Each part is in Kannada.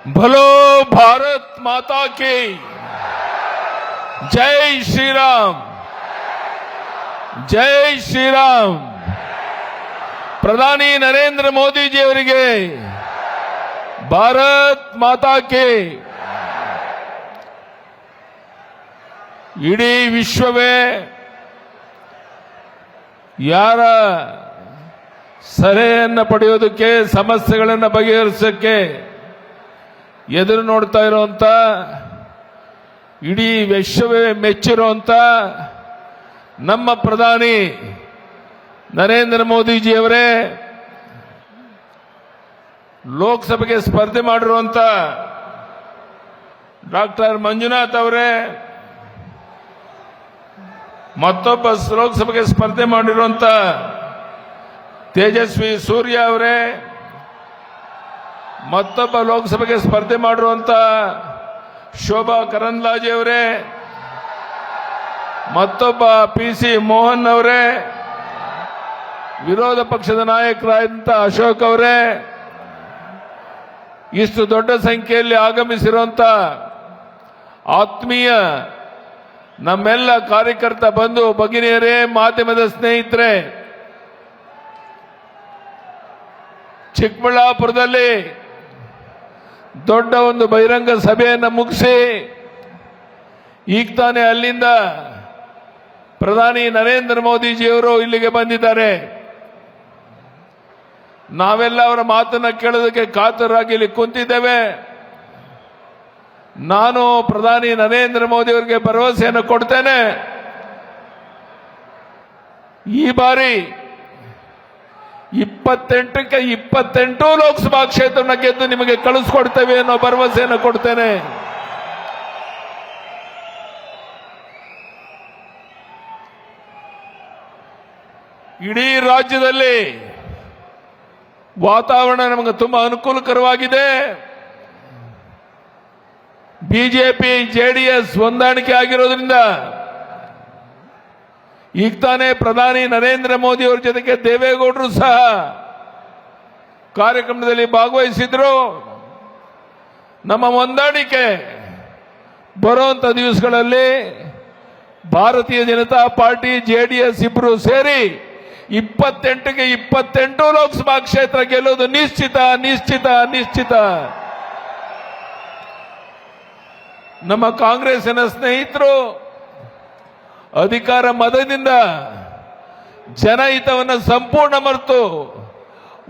भलो भारत माता की जय श्री राम, जय श्री राम। ಪ್ರಧಾನಿ ನರೇಂದ್ರ ಮೋದಿಜಿ ಅವರಿಗೆ ಭಾರತ್ ಮಾತಾ ಕೆ ಇಡೀ ವಿಶ್ವವೇ ಯಾರ ಸಲಹೆಯನ್ನು ಪಡೆಯೋದಕ್ಕೆ ಸಮಸ್ಯೆಗಳನ್ನು ಬಗೆಹರಿಸಕ್ಕೆ ಎದುರು ನೋಡ್ತಾ ಇರುವಂತ ಇಡೀ ವಿಶ್ವವೇ ಮೆಚ್ಚಿರುವಂತ ನಮ್ಮ ಪ್ರಧಾನಿ ನರೇಂದ್ರ ಮೋದಿಜಿ ಅವರೇ ಲೋಕಸಭೆಗೆ ಸ್ಪರ್ಧೆ ಮಾಡಿರುವಂತ ಡಾಕ್ಟರ್ ಮಂಜುನಾಥ್ ಅವರೇ, ಮತ್ತೊಬ್ಬ ಲೋಕಸಭೆಗೆ ಸ್ಪರ್ಧೆ ಮಾಡಿರುವಂತ ತೇಜಸ್ವಿ ಸೂರ್ಯ ಅವರೇ, ಮತ್ತೊಬ್ಬ ಲೋಕಸಭೆಗೆ ಸ್ಪರ್ಧೆ ಮಾಡಿರುವಂತ ಶೋಭಾ ಕರಂದ್ಲಾಜೆ ಅವರೇ, ಮತ್ತೊಬ್ಬ ಪಿಸಿ ಮೋಹನ್ ಅವರೇ, ವಿರೋಧ ಪಕ್ಷದ ನಾಯಕರಾದಂತ ಅಶೋಕ್ ಅವರೇ, ಇಷ್ಟು ದೊಡ್ಡ ಸಂಖ್ಯೆಯಲ್ಲಿ ಆಗಮಿಸಿರುವಂತ ಆತ್ಮೀಯ ನಮ್ಮೆಲ್ಲ ಕಾರ್ಯಕರ್ತ ಬಂಧು ಭಗಿನಿಯರೇ, ಮಾಧ್ಯಮದ ಸ್ನೇಹಿತರೆ, ಚಿಕ್ಕಬಳ್ಳಾಪುರದಲ್ಲಿ ದೊಡ್ಡ ಒಂದು ಬಹಿರಂಗ ಸಭೆಯನ್ನು ಮುಗಿಸಿ ಈಗ ತಾನೇ ಅಲ್ಲಿಂದ ಪ್ರಧಾನಿ ನರೇಂದ್ರ ಮೋದಿಜಿಯವರು ಇಲ್ಲಿಗೆ ಬಂದಿದ್ದಾರೆ. ನಾವೆಲ್ಲ ಅವರ ಮಾತನ್ನ ಕೇಳೋದಕ್ಕೆ ಕಾತರಾಗಿ ಇಲ್ಲಿ ಕುಂತಿದ್ದೇವೆ. ನಾನು ಪ್ರಧಾನಿ ನರೇಂದ್ರ ಮೋದಿ ಅವರಿಗೆ ಭರವಸೆಯನ್ನು ಕೊಡ್ತೇನೆ, ಈ ಬಾರಿ 28ಕ್ಕೆ 28 ಲೋಕಸಭಾ ಕ್ಷೇತ್ರವನ್ನು ಗೆದ್ದು ನಿಮಗೆ ಕಳಿಸ್ಕೊಡ್ತೇವೆ ಅನ್ನೋ ಭರವಸೆಯನ್ನು ಕೊಡ್ತೇನೆ. ಇಡೀ ರಾಜ್ಯದಲ್ಲಿ ವಾತಾವರಣ ನಮಗೆ ತುಂಬಾ ಅನುಕೂಲಕರವಾಗಿದೆ. ಬಿಜೆಪಿ ಜೆಡಿಎಸ್ ಹೊಂದಾಣಿಕೆ ಆಗಿರೋದ್ರಿಂದ ಈಗ ತಾನೇ ಪ್ರಧಾನಿ ನರೇಂದ್ರ ಮೋದಿ ಅವರ ಜೊತೆಗೆ ದೇವೇಗೌಡರು ಸಹ ಕಾರ್ಯಕ್ರಮದಲ್ಲಿ ಭಾಗವಹಿಸಿದ್ರು. ನಮ್ಮ ಹೊಂದಾಣಿಕೆ ಬರುವಂತ ದಿವಸಗಳಲ್ಲಿ ಭಾರತೀಯ ಜನತಾ ಪಾರ್ಟಿ ಜೆಡಿಎಸ್ ಇಬ್ಬರು ಸೇರಿ 28ಕ್ಕೆ 28 ಲೋಕಸಭಾ ಕ್ಷೇತ್ರ ಗೆಲ್ಲುವುದು ನಿಶ್ಚಿತ ನಿಶ್ಚಿತ ನಿಶ್ಚಿತ. ನಮ್ಮ ಕಾಂಗ್ರೆಸ್ಸಿನ ಸ್ನೇಹಿತರು ಅಧಿಕಾರ ಮದದಿಂದ ಜನಹಿತವನ್ನು ಸಂಪೂರ್ಣ ಮರೆತು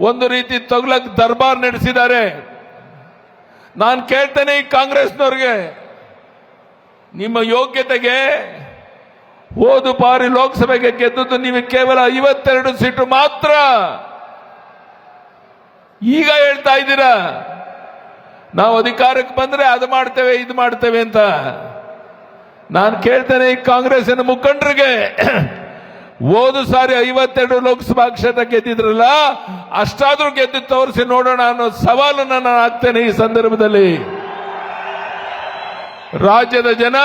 ಒಂದು ರೀತಿ ತೊಗಲಕ್ ದರ್ಬಾರ್ ನಡೆಸಿದ್ದಾರೆ. ನಾನು ಕೇಳ್ತೇನೆ ಈ ಕಾಂಗ್ರೆಸ್ನವ್ರಿಗೆ, ನಿಮ್ಮ ಯೋಗ್ಯತೆಗೆ ಹೋದ ಬಾರಿ ಲೋಕಸಭೆಗೆ ಗೆದ್ದದ್ದು ನೀವು ಕೇವಲ 52 ಸೀಟು ಮಾತ್ರ. ಈಗ ಹೇಳ್ತಾ ಇದ್ದೀರಾ ನಾವು ಅಧಿಕಾರಕ್ಕೆ ಬಂದ್ರೆ ಅದು ಮಾಡ್ತೇವೆ ಇದು ಮಾಡ್ತೇವೆ ಅಂತ. ನಾನು ಕೇಳ್ತೇನೆ ಈ ಕಾಂಗ್ರೆಸ್ಸಿನ ಮುಖಂಡರಿಗೆ, ಹೋದ ಸಾರಿ 52 ಲೋಕಸಭಾ ಕ್ಷೇತ್ರ ಗೆದ್ದಿದ್ರಲ್ಲ, ಅಷ್ಟಾದ್ರೂ ಗೆದ್ದು ತೋರಿಸಿ ನೋಡೋಣ ಅನ್ನೋ ಸವಾಲನ್ನು ನಾನು ಹಾಕ್ತೇನೆ. ಈ ಸಂದರ್ಭದಲ್ಲಿ ರಾಜ್ಯದ ಜನ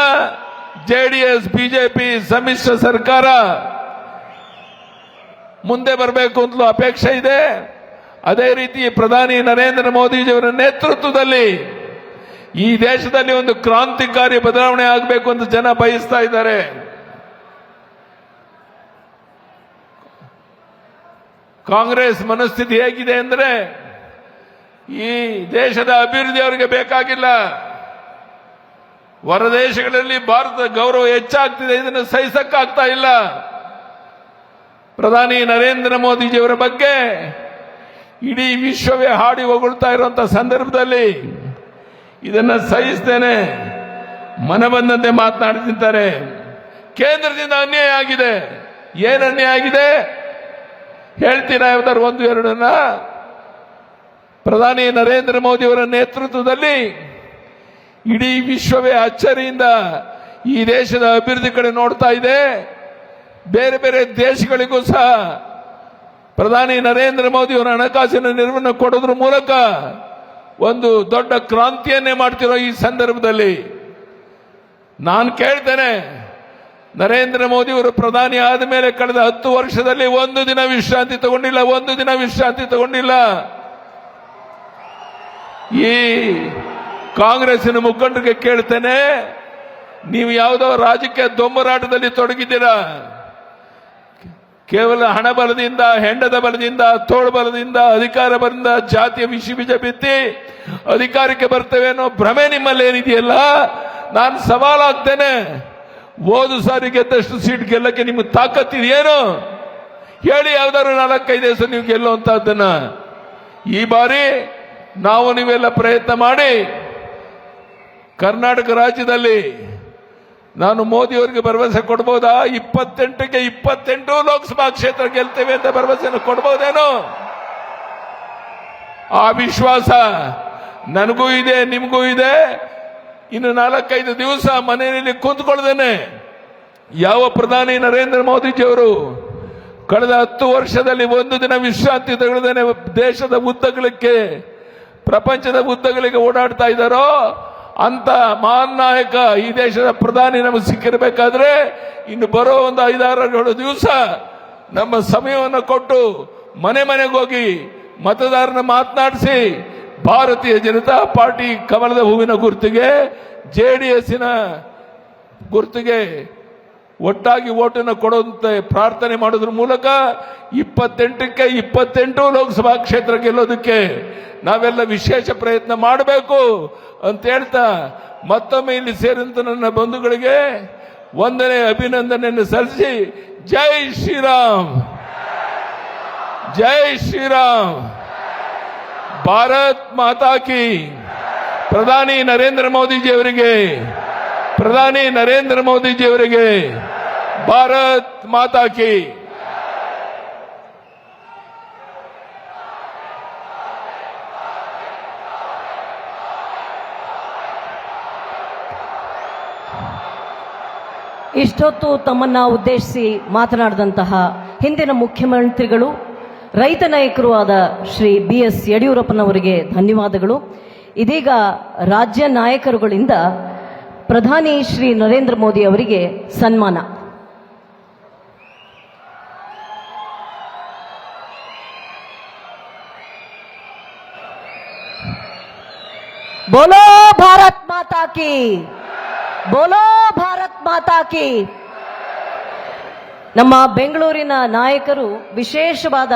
ಜೆಡಿಎಸ್ ಬಿಜೆಪಿ ಸಮ್ಮಿಶ್ರ ಸರ್ಕಾರ ಮುಂದೆ ಬರಬೇಕು ಅಂತಲೂ ಅಪೇಕ್ಷೆ ಇದೆ. ಅದೇ ರೀತಿ ಪ್ರಧಾನಿ ನರೇಂದ್ರ ಮೋದಿಜಿಯವರ ನೇತೃತ್ವದಲ್ಲಿ ಈ ದೇಶದಲ್ಲಿ ಒಂದು ಕ್ರಾಂತಿಕಾರಿ ಬದಲಾವಣೆ ಆಗಬೇಕು ಅಂತ ಜನ ಬಯಸ್ತಾ ಇದ್ದಾರೆ. ಕಾಂಗ್ರೆಸ್ ಮನಸ್ಥಿತಿ ಹೇಗಿದೆ ಅಂದ್ರೆ, ಈ ದೇಶದ ಅಭಿವೃದ್ಧಿ ಅವರಿಗೆ ಬೇಕಾಗಿಲ್ಲ, ಹೊರದೇಶಗಳಲ್ಲಿ ಭಾರತದ ಗೌರವ ಹೆಚ್ಚಾಗ್ತಿದೆ, ಇದನ್ನು ಸಹಿಸಕ್ಕಾಗ್ತಾ ಇಲ್ಲ. ಪ್ರಧಾನಿ ನರೇಂದ್ರ ಮೋದಿಜಿಯವರ ಬಗ್ಗೆ ಇಡೀ ವಿಶ್ವವೇ ಹಾಡಿ ಹೊಗಳ್ತಾ ಇರುವಂತಹ ಸಂದರ್ಭದಲ್ಲಿ ಇದನ್ನ ಸಹಿಸ್ತೇನೆ ಮನ ಬಂದಂತೆ ಮಾತನಾಡ್ತಿದ್ದಾರೆ. ಕೇಂದ್ರದಿಂದ ಅನ್ಯಾಯ ಆಗಿದೆ. ಏನು ಅನ್ಯಾಯ ಆಗಿದೆ ಹೇಳ್ತೀರಾ? ಯಾವ್ದಾದ್ರು 1-2 ಪ್ರಧಾನಿ ನರೇಂದ್ರ ಮೋದಿಯವರ ನೇತೃತ್ವದಲ್ಲಿ ಇಡೀ ವಿಶ್ವವೇ ಅಚ್ಚರಿಯಿಂದ ಈ ದೇಶದ ಅಭಿವೃದ್ಧಿ ಕಡೆ ನೋಡ್ತಾ ಇದೆ. ಬೇರೆ ಬೇರೆ ದೇಶಗಳಿಗೂ ಸಹ ಪ್ರಧಾನಿ ನರೇಂದ್ರ ಮೋದಿ ಅವರ ಹಣಕಾಸಿನ ನೆರವನ್ನು ಕೊಡೋದ್ರ ಮೂಲಕ ಒಂದು ದೊಡ್ಡ ಕ್ರಾಂತಿಯನ್ನೇ ಮಾಡ್ತಿರೋ ಈ ಸಂದರ್ಭದಲ್ಲಿ ನಾನು ಕೇಳ್ತೇನೆ, ನರೇಂದ್ರ ಮೋದಿ ಅವರು ಪ್ರಧಾನಿ ಆದ ಮೇಲೆ ಕಳೆದ 10 ವರ್ಷದಲ್ಲಿ ಒಂದು ದಿನ ವಿಶ್ರಾಂತಿ ತಗೊಂಡಿಲ್ಲ. ಈ ಕಾಂಗ್ರೆಸ್ಸಿನ ಮುಖಂಡರಿಗೆ ಕೇಳ್ತೇನೆ, ನೀವು ಯಾವುದೋ ರಾಜಕೀಯ ದೊಂಬರಾಟದಲ್ಲಿ ತೊಡಗಿದ್ದೀರಾ. ಕೇವಲ ಹಣ ಬಲದಿಂದ, ಹೆಂಡದ ಬಲದಿಂದ, ತೋಳು ಬಲದಿಂದ, ಅಧಿಕಾರ ಬಲದಿಂದ ಜಾತಿಯ ವಿಷ ಬಿತ್ತಿ ಅಧಿಕಾರಕ್ಕೆ ಬರ್ತೇವೆ ಅನ್ನೋ ಭ್ರಮೆ ನಿಮ್ಮಲ್ಲಿ ಏನಿದೆಯಲ್ಲ, ನಾನು ಸವಾಲಾಗ್ತೇನೆ. ಹೋದ ಸಾರಿ ಗೆದ್ದಷ್ಟು ಸೀಟ್ ಗೆಲ್ಲಕ್ಕೆ ನಿಮ್ಗೆ ತಾಕತ್ತಿದೆಯೇನು? ಹೇಳಿ, ಯಾವ್ದಾದ್ರು 4-5 ದಿವಸ ನೀವು ಗೆಲ್ಲುವಂತಹದ್ದನ್ನ. ಈ ಬಾರಿ ನಾವು ನೀವೆಲ್ಲ ಪ್ರಯತ್ನ ಮಾಡಿ ಕರ್ನಾಟಕ ರಾಜ್ಯದಲ್ಲಿ ನಾನು ಮೋದಿಯವರಿಗೆ ಭರವಸೆ ಕೊಡ್ಬೋದಾ? 28ಕ್ಕೆ 28 ಲೋಕಸಭಾ ಕ್ಷೇತ್ರ ಗೆಲ್ತೇವೆ ಅಂತ ಭರವಸೆಯನ್ನು ಕೊಡ್ಬೋದೇನೋ? ಆ ವಿಶ್ವಾಸ ನನಗೂ ಇದೆ, ನಿಮಗೂ ಇದೆ. ಇನ್ನು 4-5 ದಿವಸ ಮನೆಯಲ್ಲಿ ಕೂತ್ಕೊಳ್ಳದೇನೆ ಯಾವ ಪ್ರಧಾನಿ ನರೇಂದ್ರ ಮೋದಿಜಿಯವರು ಕಳೆದ 10 ವರ್ಷದಲ್ಲಿ ಒಂದು ದಿನ ವಿಶ್ರಾಂತಿ ತೆಗೆದೇನೆ ದೇಶದ ಉದ್ದಗಲಕ್ಕೆ, ಪ್ರಪಂಚದ ಉದ್ದಗಲಿಗೆ ಓಡಾಡ್ತಾ ಇದ್ದಾರೋ ಅಂತ ಮಹಾನ್ ನಾಯಕ ಈ ದೇಶದ ಪ್ರಧಾನಿ ನಮಗೆ ಸಿಕ್ಕಿರಬೇಕಾದ್ರೆ ಇನ್ನು ಬರೋ ಒಂದು 5-6 ದಿವಸ ನಮ್ಮ ಸಮಯವನ್ನು ಕೊಟ್ಟು ಮನೆ ಮನೆಗೆ ಹೋಗಿ ಮತದಾರನ ಮಾತನಾಡಿಸಿ ಭಾರತೀಯ ಜನತಾ ಪಾರ್ಟಿ ಕಮಲದ ಹೂವಿನ ಗುರುತಿಗೆ, ಜೆಡಿಎಸ್ಸಿನ ಗುರುತಿಗೆ ಒಟ್ಟಾಗಿ ಓಟನ್ನು ಕೊಡುವಂತೆ ಪ್ರಾರ್ಥನೆ ಮಾಡೋದ್ರ ಮೂಲಕ 28ಕ್ಕೆ 28 ಲೋಕಸಭಾ ಕ್ಷೇತ್ರ ಗೆಲ್ಲೋದಕ್ಕೆ ನಾವೆಲ್ಲ ವಿಶೇಷ ಪ್ರಯತ್ನ ಮಾಡಬೇಕು ಅಂತ ಹೇಳ್ತಾ, ಮತ್ತೊಮ್ಮೆ ಇಲ್ಲಿ ಸೇರಿದಂತ ನನ್ನ ಬಂಧುಗಳಿಗೆ ವಂದನೆ, ಅಭಿನಂದನೆಯನ್ನು ಸಲ್ಲಿಸಿ ಜೈ ಶ್ರೀರಾಮ್, ಜೈ ಶ್ರೀರಾಮ್, ಭಾರತ್ ಮಾತಾ ಕಿ. ಪ್ರಧಾನಿ ನರೇಂದ್ರ ಮೋದಿಜಿಯವರಿಗೆ, ಪ್ರಧಾನಿ ನರೇಂದ್ರ ಮೋದಿಜಿಯವರಿಗೆ ಭಾರತ್ ಮಾತಾ ಕಿ. ಇಷ್ಟೊತ್ತು ತಮ್ಮನ್ನ ಉದ್ದೇಶಿಸಿ ಮಾತನಾಡಿದಂತಹ ಹಿಂದಿನ ಮುಖ್ಯಮಂತ್ರಿಗಳು, ರೈತ ನಾಯಕರು ಆದ ಶ್ರೀ BS ಯಡಿಯೂರಪ್ಪನವರಿಗೆ ಧನ್ಯವಾದಗಳು. ಇದೀಗ ರಾಜ್ಯ ನಾಯಕರುಗಳಿಂದ ಪ್ರಧಾನಿ ಶ್ರೀ ನರೇಂದ್ರ ಮೋದಿ ಅವರಿಗೆ ಸನ್ಮಾನ. ಬೋಲೋ ಭಾರತ್ ಮಾತಾ ಕಿ, ಬೋಲೋ ಭಾರತ್ ಮಾತಾ ಕಿ. ನಮ್ಮ ಬೆಂಗಳೂರಿನ ನಾಯಕರು ವಿಶೇಷವಾದ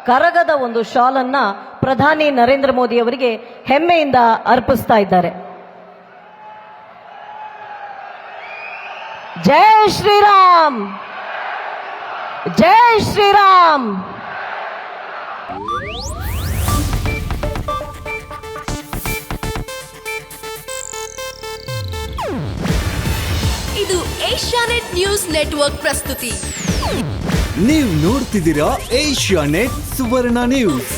ಕರಗದ ಒಂದು ಶಾಲ್ ಅನ್ನ ಪ್ರಧಾನಿ ನರೇಂದ್ರ ಮೋದಿ ಅವರಿಗೆ ಹೆಮ್ಮೆಯಿಂದ ಅರ್ಪಿಸ್ತಾ ಇದ್ದಾರೆ. ಜೈ ಶ್ರೀರಾಮ್, ಜೈ ಶ್ರೀರಾಮ್. ಇದು ಏಷ್ಯಾನೆಟ್ ನ್ಯೂಸ್ ನೆಟ್ವರ್ಕ್ ಪ್ರಸ್ತುತಿ. ನೀವು ನೋಡ್ತಿದ್ದೀರಾ ಏಷ್ಯಾನೆಟ್ ಸುವರ್ಣ ನ್ಯೂಸ್.